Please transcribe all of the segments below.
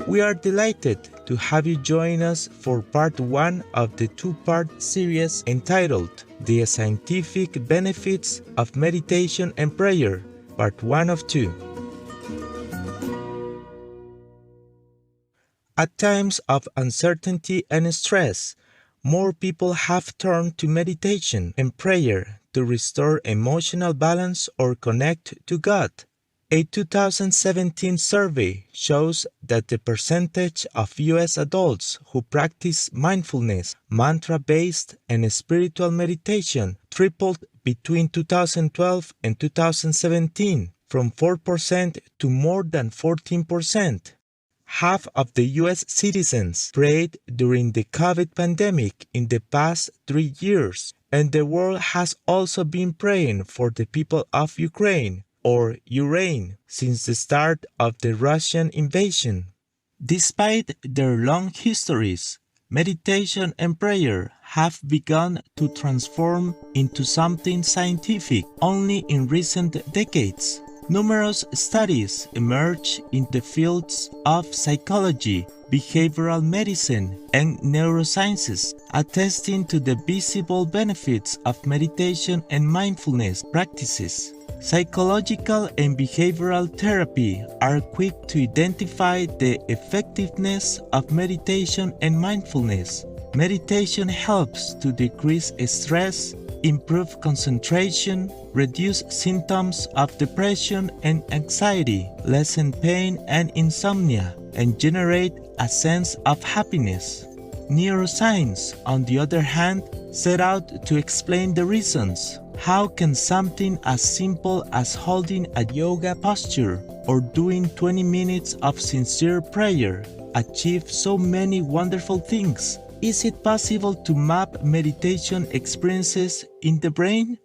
We are delighted to have you join us for part 1 of the 2-part series entitled The Scientific Benefits of Meditation and Prayer, part 1 of 2. At times of uncertainty and stress, more people have turned to meditation and prayer to restore emotional balance or connect to God. A 2017 survey shows that the percentage of U.S. adults who practice mindfulness, mantra-based, and spiritual meditation tripled between 2012 and 2017, from 4% to more than 14%. Half of the U.S. citizens prayed during the COVID pandemic in the past 3 years, and the world has also been praying for the people of Ukraine, or Ukraine, since the start of the Russian invasion. Despite their long histories, meditation and prayer have begun to transform into something scientific only in recent decades. Numerous studies emerge in the fields of psychology, behavioral medicine, and neurosciences, attesting to the visible benefits of meditation and mindfulness practices. Psychological and behavioral therapy are quick to identify the effectiveness of meditation and mindfulness. Meditation helps to decrease stress, improve concentration, reduce symptoms of depression and anxiety, lessen pain and insomnia, and generate a sense of happiness. Neuroscience, on the other hand, set out to explain the reasons. How can something as simple as holding a yoga posture or doing 20 minutes of sincere prayer achieve so many wonderful things? Is it possible to map meditation experiences in the brain?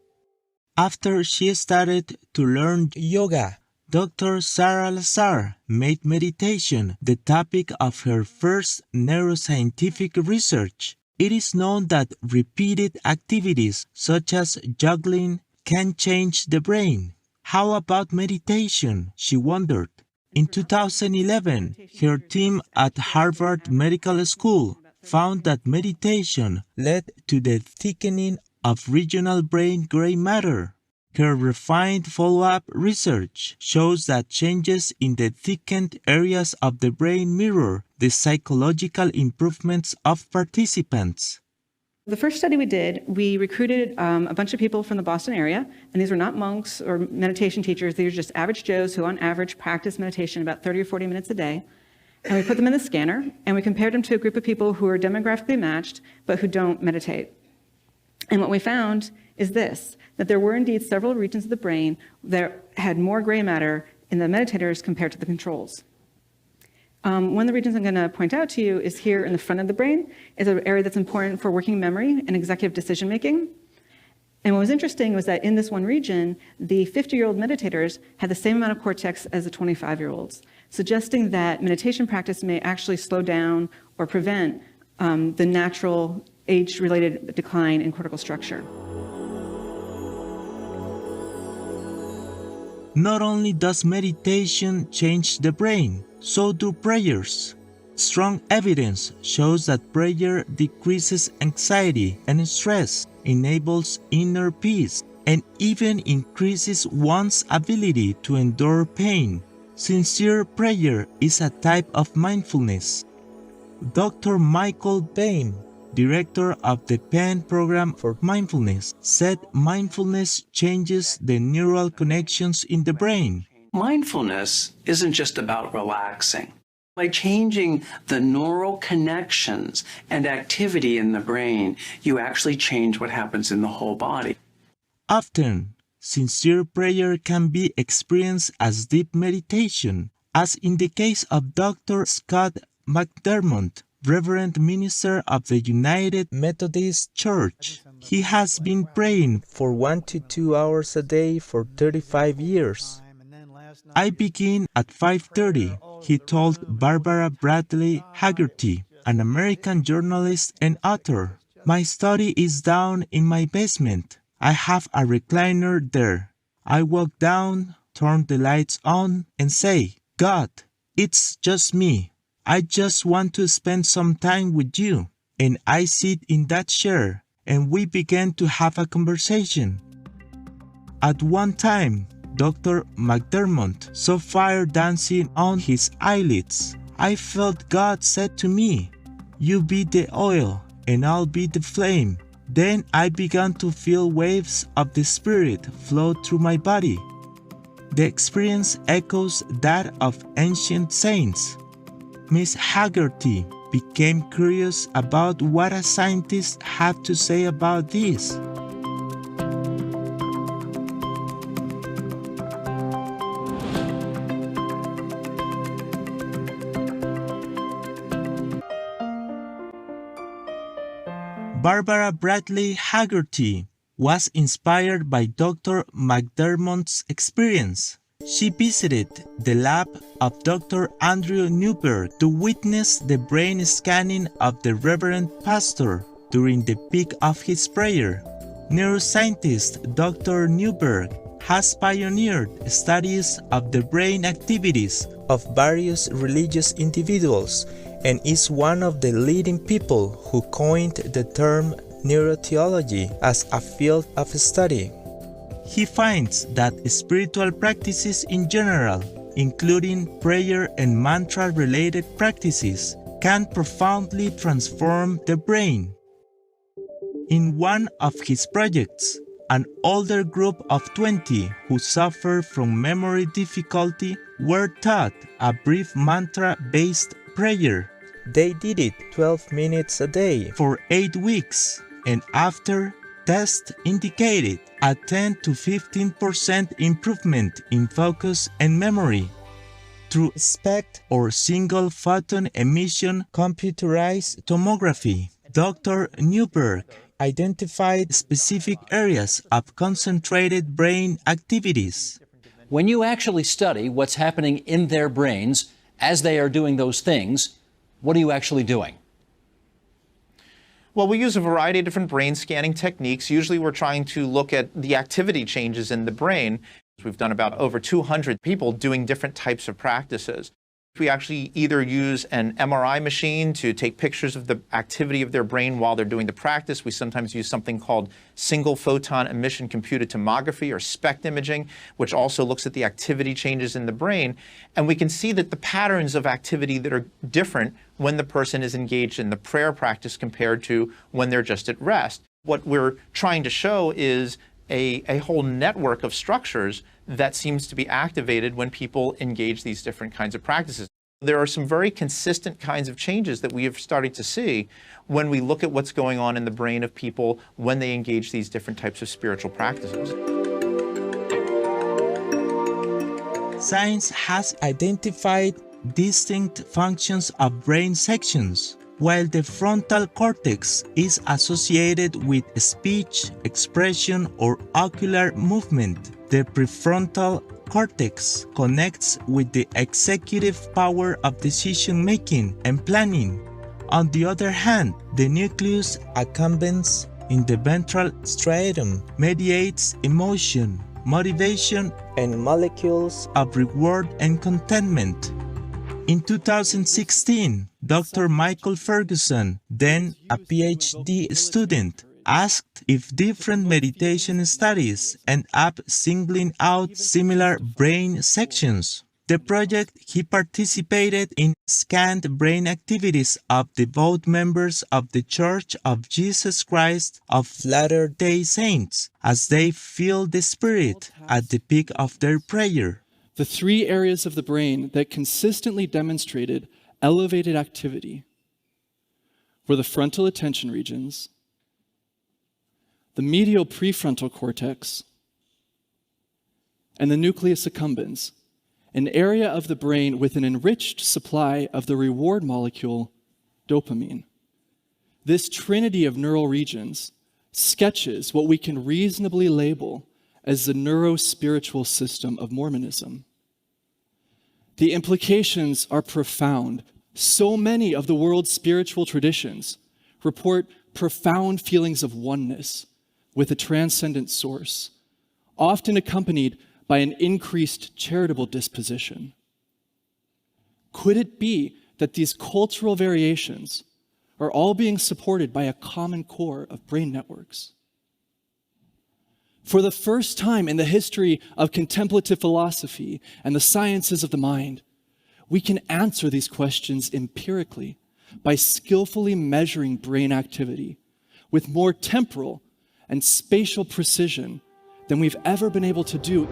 After she started to learn yoga, Dr. Sarah Lazar made meditation the topic of her first neuroscientific research. It is known that repeated activities such as juggling can change the brain. How about meditation? She wondered. In 2011, her team at Harvard Medical School found that meditation led to the thickening of regional brain gray matter. Her refined follow-up research shows that changes in the thickened areas of the brain mirror the psychological improvements of participants. The first study we did, we recruited a bunch of people from the Boston area, and these were not monks or meditation teachers. These were just average Joes who on average practice meditation about 30 or 40 minutes a day. And we put them in the scanner, and we compared them to a group of people who are demographically matched, but who don't meditate. And what we found is this, that there were indeed several regions of the brain that had more gray matter in the meditators compared to the controls. One of the regions I'm going to point out to you is here in the front of the brain. It's an area that's important for working memory and executive decision making. And what was interesting was that in this one region, the 50-year-old meditators had the same amount of cortex as the 25-year-olds, suggesting that meditation practice may actually slow down or prevent the natural age-related decline in cortical structure. Not only does meditation change the brain, so do prayers. Strong evidence shows that prayer decreases anxiety and stress, enables inner peace, and even increases one's ability to endure pain. Sincere prayer is a type of mindfulness. Dr. Michael Bain, director of the Penn Program for Mindfulness, said mindfulness changes the neural connections in the brain. Mindfulness isn't just about relaxing. By changing the neural connections and activity in the brain, you actually change what happens in the whole body. Often, sincere prayer can be experienced as deep meditation, as in the case of Dr. Scott McDermott, Reverend Minister of the United Methodist Church. He has been praying for 1 to 2 hours a day for 35 years. I begin at 5:30, he told Barbara Bradley Haggerty, an American journalist and author. My study is down in my basement. I have a recliner there. I walk down, turn the lights on, and say, God, it's just me. I just want to spend some time with you. And I sit in that chair, and we began to have a conversation. At one time, Dr. McDermott saw fire dancing on his eyelids. I felt God said to me, "You be the oil, and I'll be the flame." Then I began to feel waves of the Spirit flow through my body. The experience echoes that of ancient saints. Miss Haggerty became curious about what a scientist had to say about this. Barbara Bradley Haggerty was inspired by Dr. McDermott's experience. She visited the lab of Dr. Andrew Newberg to witness the brain scanning of the Reverend Pastor during the peak of his prayer. Neuroscientist Dr. Newberg has pioneered studies of the brain activities of various religious individuals and is one of the leading people who coined the term neurotheology as a field of study. He finds that spiritual practices in general, including prayer and mantra-related practices, can profoundly transform the brain. In one of his projects, an older group of 20 who suffer from memory difficulty were taught a brief mantra-based prayer. They did it 12 minutes a day for 8 weeks, and after, tests indicated a 10 to 15% improvement in focus and memory. Through SPECT or single photon emission computerized tomography, Dr. Newberg identified specific areas of concentrated brain activities. When you actually study what's happening in their brains as they are doing those things, what are you actually doing? Well, we use a variety of different brain scanning techniques. Usually we're trying to look at the activity changes in the brain. We've done about over 200 people doing different types of practices. We actually either use an MRI machine to take pictures of the activity of their brain while they're doing the practice. We sometimes use something called single photon emission computed tomography or SPECT imaging, which also looks at the activity changes in the brain. And we can see that the patterns of activity that are different when the person is engaged in the prayer practice compared to when they're just at rest. What we're trying to show is a whole network of structures that seems to be activated when people engage these different kinds of practices. There are some very consistent kinds of changes that we have started to see when we look at what's going on in the brain of people when they engage these different types of spiritual practices. Science has identified distinct functions of brain sections. While the frontal cortex is associated with speech, expression, or ocular movement, the prefrontal cortex connects with the executive power of decision-making and planning. On the other hand, the nucleus accumbens in the ventral striatum mediates emotion, motivation, and molecules of reward and contentment. In 2016, Dr. Michael Ferguson, then a PhD student, asked if different meditation studies end up singling out similar brain sections. The project he participated in scanned brain activities of devout members of the Church of Jesus Christ of Latter-day Saints as they feel the Spirit at the peak of their prayer. The three areas of the brain that consistently demonstrated elevated activity were the frontal attention regions, the medial prefrontal cortex, and the nucleus accumbens, an area of the brain with an enriched supply of the reward molecule dopamine. This trinity of neural regions sketches what we can reasonably label as the neurospiritual system of Mormonism. The implications are profound. So many of the world's spiritual traditions report profound feelings of oneness with a transcendent source, often accompanied by an increased charitable disposition. Could it be that these cultural variations are all being supported by a common core of brain networks. For the first time in the history of contemplative philosophy and the sciences of the mind, we can answer these questions empirically by skillfully measuring brain activity with more temporal and spatial precision than we've ever been able to do.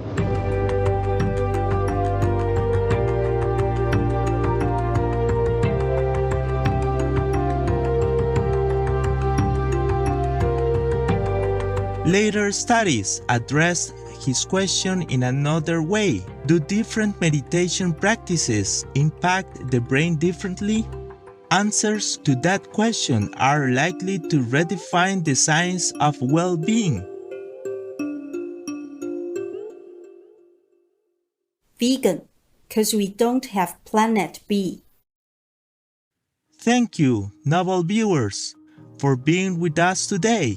Later studies addressed his question in another way. Do different meditation practices impact the brain differently? Answers to that question are likely to redefine the science of well-being. Vegan, because we don't have planet B. Thank you, noble viewers, for being with us today.